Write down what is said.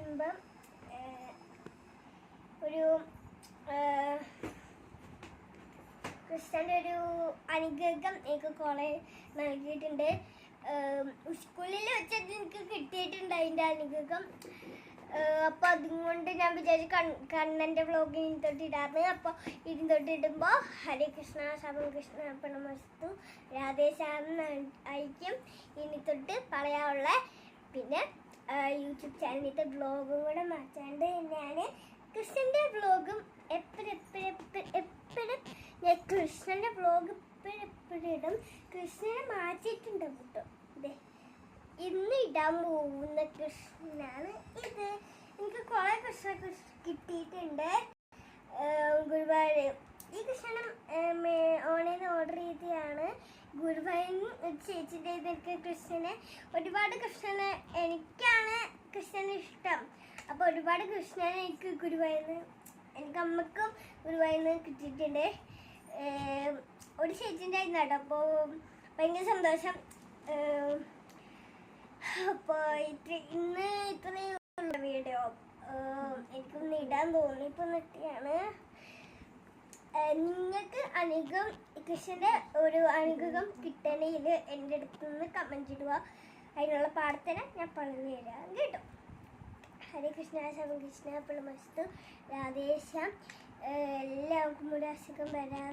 പറയുമ്പം ഒരു കൃഷ്ണൻ്റെ ഒരു അനുഗ്രഹം എനിക്ക് കുറേ നൽകിയിട്ടുണ്ട്. സ്കൂളിൽ വെച്ചിട്ട് എനിക്ക് കിട്ടിയിട്ടുണ്ട് അതിൻ്റെ അനുഗ്രഹം. അപ്പോൾ അതുകൊണ്ട് ഞാൻ വിചാരിച്ചു കണ്ണൻ്റെ വ്ളോഗ് ഇനി തൊട്ടിടാറ്. അപ്പോൾ ഇനി തൊട്ടിടുമ്പോൾ ഹരേ കൃഷ്ണ ശബം കൃഷ്ണ പ്രണമസ്തു രാധേശ്യാം ആയിരിക്കും ഇനി തൊട്ട് പറയാനുള്ള. പിന്നെ യൂട്യൂബ് ചാനലിലത്തെ വ്ളോഗും കൂടെ മാറ്റാണ്ട് ഞാൻ കൃഷ്ണൻ്റെ വ്ളോഗും എപ്പോഴും ഞാൻ കൃഷ്ണൻ്റെ വ്ളോഗ് എപ്പോഴും ഇടും. കൃഷ്ണനെ മാറ്റിയിട്ടുണ്ട് കേട്ടോ. ഇതേ ഇന്ന് ഇടാൻ പോകുന്ന കൃഷ്ണനാണ് ഇത്. എനിക്ക് കുറേ കൃഷ്ണ കിട്ടിയിട്ടുണ്ട് ഗുരുവായൂർ. ഈ കൃഷ്ണൻ ഓൺലൈനിൽ ഓർഡർ ചെയ്തതാണ്. ഗുരുവായൂർ ചേച്ചിൻ്റെ ഇതൊക്കെ കൃഷ്ണനെ ഒരുപാട് കൃഷ്ണനെ എനിക്കാണ് കൃഷ്ണനെ ഇഷ്ടം. അപ്പോൾ ഒരുപാട് കൃഷ്ണനെ എനിക്ക് ഗുരുവായൂരിൽ എനിക്ക് അമ്മക്കും ഗുരുവായൂരിൽ കിട്ടിയിട്ടുണ്ട്. ഒരു ചേച്ചിൻ്റെ ആയിരുന്നു കേട്ടോ. അപ്പോൾ ഭയങ്കര സന്തോഷം. അപ്പോൾ ഇന്ന് ഇത്രയും വീഡിയോ എനിക്കൊന്ന് ഇടാൻ തോന്നിയപ്പോൾ നിർത്തിയാണ്. നിങ്ങൾക്ക് അനുഗ്രഹം കൃഷ്ണൻ്റെ ഒരു അനുഗ്രഹം കിട്ടണമെങ്കിൽ എൻ്റെ അടുത്ത് നിന്ന് കമൻറ്റ് ഇടുക. അതിനുള്ള പ്രാർത്ഥന ഞാൻ പറഞ്ഞു തരാം കേട്ടോ. ഹരേ കൃഷ്ണ ശബം കൃഷ്ണ പ്രണമസ്തു രാധേശ്യാം. എല്ലാവർക്കും ഒരു അസുഖം വരാൻ